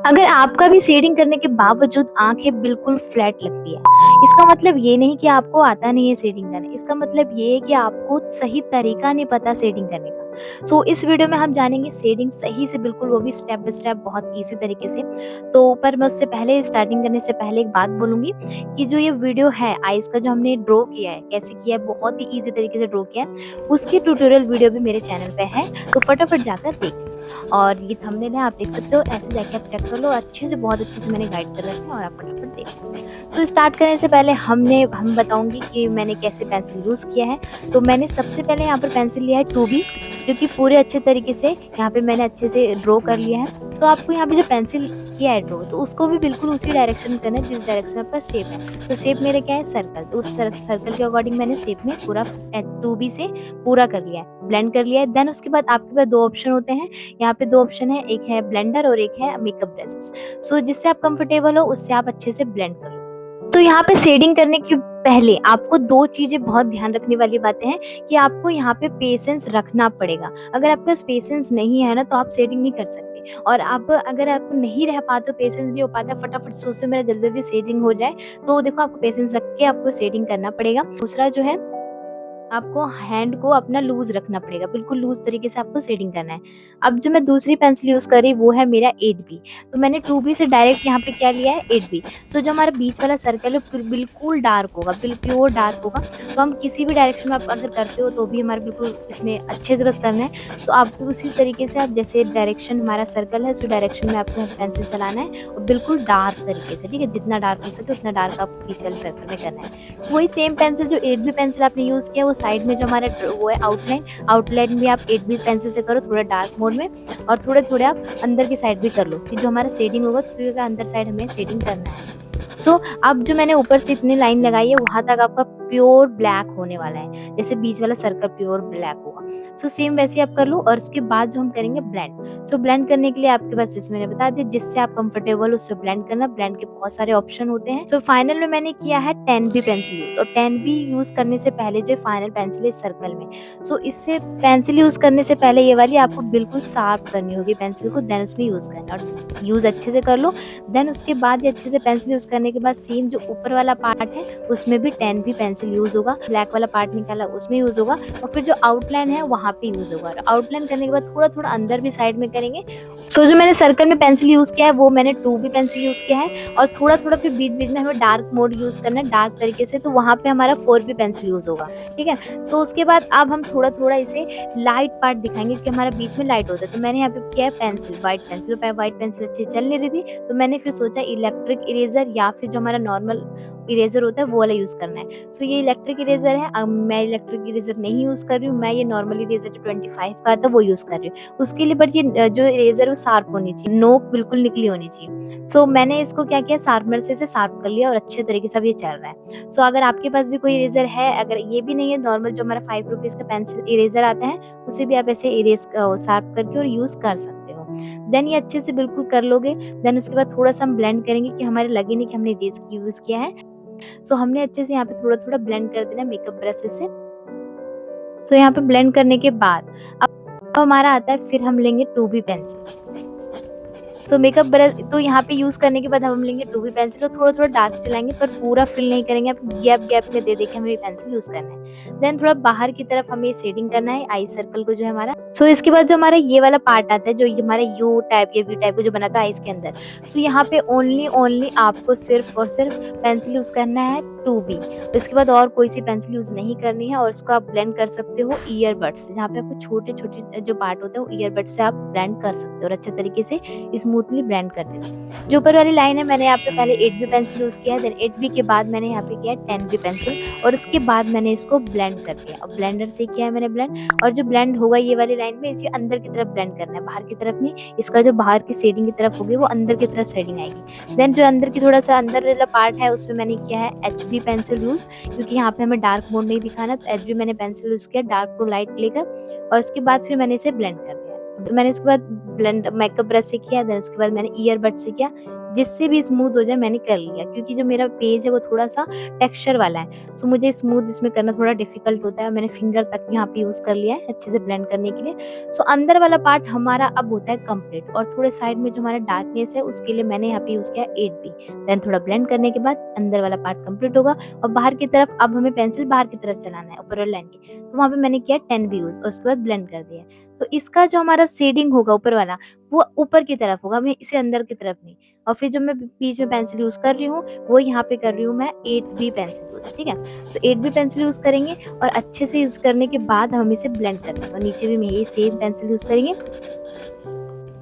अगर आपका भी शेडिंग करने के बावजूद आँखें बिल्कुल फ्लैट लगती है, इसका मतलब ये नहीं कि आपको आता नहीं है शेडिंग करना, इसका मतलब ये है कि आपको सही तरीका नहीं पता शेडिंग करने का। इस वीडियो में हम जानेंगे शेडिंग सही से, बिल्कुल वो भी स्टेप बाय स्टेप बहुत ईज़ी तरीके से। पर मैं उससे पहले स्टार्टिंग करने से पहले एक बात बोलूँगी कि जो ये वीडियो है आइज़ का जो हमने ड्रॉ किया है, कैसे किया है, बहुत ही ईज़ी तरीके से ड्रॉ किया है, उसकी ट्यूटोरियल वीडियो भी मेरे चैनल पे है, तो फटाफट जाकर देख लें। और ये थंबनेल है, आप देख सकते हो, ऐसे जाके आप चेक कर लो, अच्छे से, बहुत अच्छे से मैंने गाइड कर रखा है और आप फटाफट देख लो। स्टार्ट करने से पहले हम बताऊँगी कि मैंने कैसे पेंसिल यूज़ किया है। तो मैंने सबसे पहले यहाँ पर पेंसिल लिया है 2B, जो कि पूरे अच्छे तरीके से यहाँ पे मैंने अच्छे से ड्रॉ कर लिया है। तो आपको यहाँ पे जो पेंसिल किया है ड्रॉ, तो उसको भी बिल्कुल उसी डायरेक्शन में करना है जिस डायरेक्शन में आपका शेप है। तो शेप मेरा क्या है, सर्कल, तो उस सर्कल के अकॉर्डिंग मैंने शेप में पूरा 2B से पूरा कर लिया है, ब्लेंड कर लिया है। देन उसके बाद आपके पास 2 ऑप्शन होते हैं, यहाँ पे 2 ऑप्शन है, एक है ब्लेंडर और एक है मेकअप ब्रशेस। जिससे आप कंफर्टेबल हो उससे आप अच्छे से ब्लेंड कर लो। तो यहाँ पे शेडिंग करने के पहले आपको 2 चीज़ें बहुत ध्यान रखने वाली बातें हैं कि आपको यहाँ पे पेशेंस रखना पड़ेगा। अगर आपके पास पेशेंस नहीं है ना, तो आप शेडिंग नहीं कर सकते। और आप अगर आपको नहीं रह पाते हो, पेशेंस नहीं हो पाता, फटाफट सोचते हो मेरा जल्दी-जल्दी शेडिंग हो जाए, तो देखो आपको पेशेंस रख के आपको शेडिंग करना पड़ेगा। दूसरा जो है, आपको हैंड को अपना लूज़ रखना पड़ेगा, बिल्कुल लूज़ तरीके से आपको शेडिंग करना है। अब जो मैं दूसरी पेंसिल यूज़ कर रही वो है मेरा 8B, तो मैंने 2B से डायरेक्ट यहाँ पे क्या लिया है, 8B। जो हमारा बीच वाला सर्कल है बिल्कुल डार्क होगा, प्योर डार्क होगा। तो हम किसी भी डायरेक्शन में आप अगर करते हो तो भी हमारा बिल्कुल इसमें अच्छे से बस करना है। आपको उसी तरीके से, आप जैसे डायरेक्शन हमारा सर्कल है, उस डायरेक्शन में आपको पेंसिल चलाना है और बिल्कुल डार्क तरीके से, ठीक है? जितना डार्क हो सके उतना डार्क आपको बीच वाले सर्कल में करना है। वही सेम पेंसिल, जो 8B पेंसिल आपने यूज़ किया, वो साइड में जो हमारा वो है आउटलाइन भी आप 8B पेंसिल से करो थोड़ा डार्क मोड में, और थोड़े-थोड़े आप अंदर की साइड भी कर लो कि जो हमारा शेडिंग होगा तो अंदर साइड हमें शेडिंग करना है। अब जो मैंने ऊपर से इतनी लाइन लगाई है वहाँ तक आपका प्योर ब्लैक होने वाला है, जैसे बीच वाला सर्कल प्योर ब्लैक होगा। सेम वैसे आप कर लो। और उसके बाद जो हम करेंगे ब्लेंड। ब्लेंड करने के लिए आपके पास, जैसे मैंने बता दिया, जिससे आप कंफर्टेबल हो उससे ब्लेंड करना। ब्लेंड के बहुत सारे ऑप्शन होते हैं। फाइनल में मैंने किया है 10B पेंसिल यूज, और 10B यूज करने से पहले जो फाइनल पेंसिल है सर्कल में, इससे पेंसिल यूज करने से पहले ये वाली आपको बिल्कुल साफ करनी होगी पेंसिल को, देन उसमें यूज करना, और यूज अच्छे से कर लो। देन उसके बाद ये अच्छे से पेंसिल यूज करने के बाद सेम जो ऊपर वाला पार्ट है उसमें भी 10B पेंसिल यूज होगा। ब्लैक वाला पार्ट निकाला उसमें यूज होगा, और फिर जो आउटलाइन है वहाँ पे यूज होगा। और आउटलाइन करने के बाद थोड़ा थोड़ा अंदर भी साइड में करेंगे। जो मैंने सर्कल में पेंसिल यूज किया है वो मैंने 2B पेंसिल यूज किया है, और थोड़ा थोड़ा फिर बीच बीच में हमें डार्क मोड यूज करना है, डार्क तरीके से, तो वहाँ पे हमारा 4B पेंसिल यूज होगा, ठीक है? उसके बाद अब हम थोड़ा थोड़ा इसे लाइट पार्ट दिखाएंगे कि हमारा बीच में लाइट होता है। तो मैंने यहाँ पे किया है पेंसिल, व्हाइट पेंसिल अच्छी चल नहीं रही थी, तो मैंने फिर सोचा इलेक्ट्रिक इरेजर या फिर जो हमारा नॉर्मल इरेजर होता है वो वाला यूज करना है। ये इलेक्ट्रिक इरेजर है। अब मैं इलेक्ट्रिक इरेजर नहीं यूज कर रही हूँ, मैं ये नॉर्मल इरेजर जो 25 का आता है वो यूज कर रही हूँ। उसके लिए बट ये जो इरेजर वो शार्प होनी चाहिए, नोक बिल्कुल निकली होनी चाहिए। मैंने इसको क्या किया, शार्पनर से इसे शार्प कर लिया और अच्छे तरीके से अब ये चल रहा है। अगर आपके पास भी कोई इरेजर है, अगर ये भी नहीं है, नॉर्मल जो हमारा 5 रुपीज का पेंसिल इरेजर आता है, उसे भी आप ऐसे इरेज शार्प करके और यूज कर सकते हो। देन ये अच्छे से बिल्कुल कर लोगे। देन उसके बाद थोड़ा सा हम ब्लेंड करेंगे कि हमारे लगे नहीं कि हमने इरेज यूज किया है। हमने अच्छे से यहाँ पे थोड़ा थोड़ा ब्लेंड कर देना मेकअप ब्रशेस से। यहाँ पे ब्लेंड करने के बाद अब हमारा आता है, फिर हम लेंगे 2B पेंसिल। मेकअप ब्रश तो यहाँ पे यूज करने के बाद हम लेंगे 2B पेंसिल और थोड़ा थोड़ा डार्क चलाएंगे, पर पूरा फिल नहीं करेंगे। आप गैप में दे के हमें पेंसिल यूज करना है। देन थोड़ा बाहर की तरफ हमें शेडिंग करना है आई सर्कल को, जो है हमारा। इसके बाद जो हमारा ये वाला पार्ट आता है, जो हमारा यू टाइप या वी टाइप को जो बनाता है आईज के अंदर, यहाँ पे ओनली आपको सिर्फ और सिर्फ पेंसिल यूज करना है 2B। इसके बाद और कोई सी पेंसिल यूज नहीं करनी है, और इसको आप ब्लेंड कर सकते हो ईयरबड से, जहाँ पे आपको छोटे छोटे जो पार्ट होते हैं वो ईयरबड से आप ब्लेंड कर सकते हो और अच्छे तरीके से स्मूथली ब्लेंड कर देना। जो ऊपर वाली लाइन है, मैंने यहाँ पे पहले 8B पेंसिल यूज किया है, देन 8B के बाद मैंने यहाँ पे किया है 10B पेंसिल, और उसके बाद मैंने इसको ब्लेंड कर दिया। और ब्लेंडर से किया है मैंने ब्लेंड, और जो ब्लेंड होगा ये वाली लाइन में, इसे अंदर की तरफ ब्लेंड करना है, बाहर की तरफ नहीं। इसका जो बाहर की शेडिंग की तरफ होगी वो अंदर की तरफ शेडिंग आएगी। देन जो अंदर की थोड़ा सा अंदर वाला पार्ट है उसमें मैंने किया है HB पेंसिल यूज, क्योंकि यहाँ पे हमें डार्क मोड नहीं दिखाना, तो HB मैंने पेंसिल यूज किया डार्क टू लाइट लेकर, और उसके बाद फिर मैंने इसे ब्लेंड कर दिया। तो मैंने इसके बाद ब्लेंड मेकअप ब्रश से किया, देन उसके बाद मैंने ईयरबड से किया। जिससे भी स्मूथ हो जाए मैंने कर लिया, क्योंकि जो मेरा पेज है वो थोड़ा-सा टेक्सचर वाला है। सो मुझे स्मूथ इसमें करना थोड़ा डिफ़िकल्ट होता है। मैंने फिंगर तक यहाँ पे यूज़ कर लिया है अच्छे से ब्लेंड करने के लिए। सो अंदर वाला पार्ट हमारा अब होता है कंप्लीट, और थोड़े साइड में जो हमारा डार्कनेस है उसके लिए मैंने यहाँ पे यूज़ किया है 8B। देन थोड़ा ब्लेंड करने के बाद अंदर वाला पार्ट कंप्लीट होगा, और बाहर की तरफ अब हमें पेंसिल बाहर की तरफ चलाना है ऊपर वाली लाइन की। तो वहाँ पे मैंने किया 10B यूज़ और उसके बाद ब्लेंड कर दिया। तो इसका जो हमारा शेडिंग होगा ऊपर वाला, वो ऊपर की तरफ होगा, मैं इसे अंदर की तरफ नहीं। और फिर जो मैं बीच में पेंसिल यूज़ कर रही हूँ, वो यहाँ पे कर रही हूँ मैं 8B पेंसिल यूज़, ठीक है? सो 8B पेंसिल यूज़ करेंगे, और अच्छे से यूज़ करने के बाद हम इसे ब्लेंड करना है, और नीचे भी मैं यही सेम पेंसिल यूज़ करेंगे।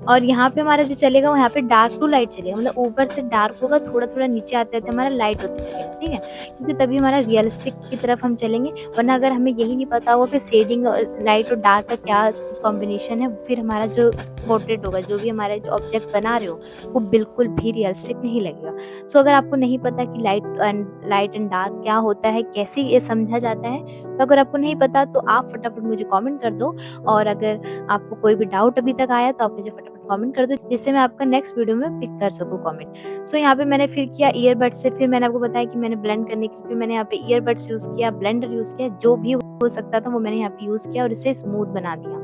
और यहाँ पे हमारा जो चलेगा वो यहाँ पे डार्क टू लाइट चलेगा, मतलब ऊपर से डार्क होगा, थोड़ा-थोड़ा नीचे आते-आते हमारा लाइट होते चलेगा, ठीक है? क्योंकि तभी हमारा रियलिस्टिक की तरफ हम चलेंगे, वरना अगर हमें यही नहीं पता होगा कि शेडिंग और लाइट और डार्क का क्या कॉम्बिनेशन है, फिर हमारा जो पोर्ट्रेट होगा, जो भी हमारे जो ऑब्जेक्ट बना रहे हो, वो बिल्कुल भी रियलिस्टिक नहीं लगेगा। सो अगर आपको नहीं पता कि लाइट एंड डार्क क्या होता है, कैसे ये समझा जाता है, तो अगर आपको नहीं पता तो आप फटाफट मुझे कमेंट कर दो, और अगर आपको कोई भी डाउट अभी तक आया तो आप मुझे फटाफट कमेंट कर दो, जिससे मैं आपका नेक्स्ट वीडियो में पिक कर सकूँ कमेंट। सो यहाँ पे मैंने फिर किया ईयरबड्स से, फिर मैंने आपको बताया कि मैंने ब्लेंड करने के लिए फिर मैंने यहाँ पे ईयरबड्स यूज़ किया, ब्लेंडर यूज़ किया, जो भी हो सकता था वो मैंने यहाँ पे यूज़ किया और इसे स्मूथ बना दिया।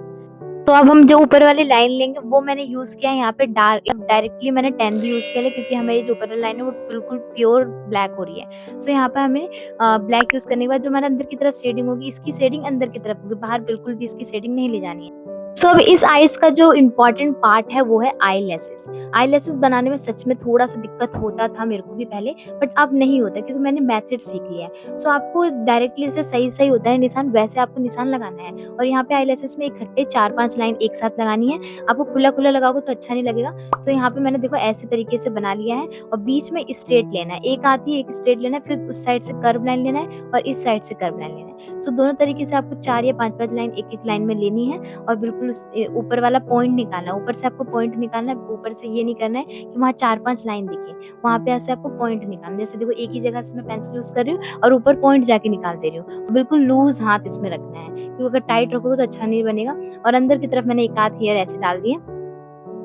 तो अब हम जो ऊपर वाली लाइन लेंगे वो मैंने यूज़ किया है यहाँ पे डार्क, अब डायरेक्टली मैंने 10 भी यूज़ किया है, क्योंकि हमारी जो ऊपर वाली लाइन है वो बिल्कुल प्योर ब्लैक हो रही है। सो यहाँ पे हमें ब्लैक यूज़ करने के बाद जो हमारे अंदर की तरफ शेडिंग होगी, इसकी शेडिंग अंदर की तरफ होगी, बाहर बिल्कुल भी इसकी शेडिंग नहीं ले जानी है। सो अब इस आइज़ का जो इम्पोर्टेंट पार्ट है वो है आईलैशेस। आईलैशेस बनाने में सच में थोड़ा-सा दिक्कत होता था मेरे को भी पहले, बट अब नहीं होता, क्योंकि मैंने मेथड सीख लिया है। सो आपको डायरेक्टली से सही-सही होता है निशान, वैसे आपको निशान लगाना है, और यहाँ पे आईलैशेस में इकट्ठे 4-5 लाइन एक साथ लगानी है। आपको खुला-खुला लगाओगे तो अच्छा नहीं लगेगा। सो यहाँ पे मैंने देखो ऐसे तरीके से बना लिया है, और बीच में स्ट्रेट लेना है। एक आती है, एक स्ट्रेट लेना है, फिर उस साइड से कर्व लाइन लेना है और इस साइड से कर्व लाइन लेना है। सो दोनों तरीके से आपको 4 या 5-5 लाइन एक-एक लाइन में लेनी है, और बिल्कुल ऊपर वाला पॉइंट निकालना है, ऊपर से आपको पॉइंट निकालना है, ऊपर से ये नहीं करना है कि वहाँ 4-5 लाइन दिखे, वहाँ पे ऐसे आपको पॉइंट निकालना है। जैसे देखो एक ही जगह से मैं पेंसिल यूज़ कर रही हूँ और ऊपर पॉइंट जाके निकाल दे रही हूँ। बिल्कुल लूज़ हाथ इसमें रखना है, क्योंकि अगर टाइट रखोगे तो अच्छा नहीं बनेगा। और अंदर की तरफ मैंने एक आध हेयर ऐसे डाल दिए,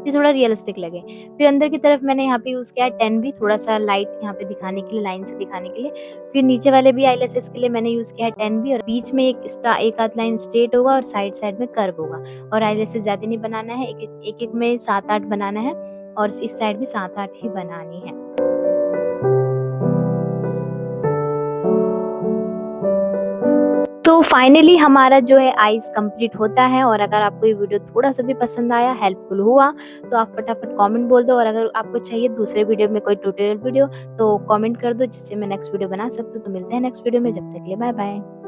कि थोड़ा रियलिस्टिक लगे। फिर अंदर की तरफ मैंने यहाँ पे यूज़ किया है 10 भी, थोड़ा-सा लाइट यहाँ पे दिखाने के लिए, लाइन से दिखाने के लिए। फिर नीचे वाले भी आईलैशेस के लिए मैंने यूज़ किया है 10 भी, और बीच में एक आध लाइन स्ट्रेट होगा और साइड-साइड में कर्व होगा। और आईलैशेस ज़्यादा नहीं बनाना है, एक-एक में 7-8 बनाना है, और इस साइड भी 7-8 ही बनानी है। तो फाइनली हमारा जो है आइज़ कंप्लीट होता है, और अगर आपको ये वीडियो थोड़ा-सा भी पसंद आया, हेल्पफुल हुआ, तो आप फटाफट कमेंट बोल दो, और अगर आपको चाहिए दूसरे वीडियो में कोई ट्यूटोरियल वीडियो, तो कमेंट कर दो, जिससे मैं नेक्स्ट वीडियो बना सकती हूँ। तो मिलते हैं नेक्स्ट वीडियो में, जब तक के लिए बाय-बाय।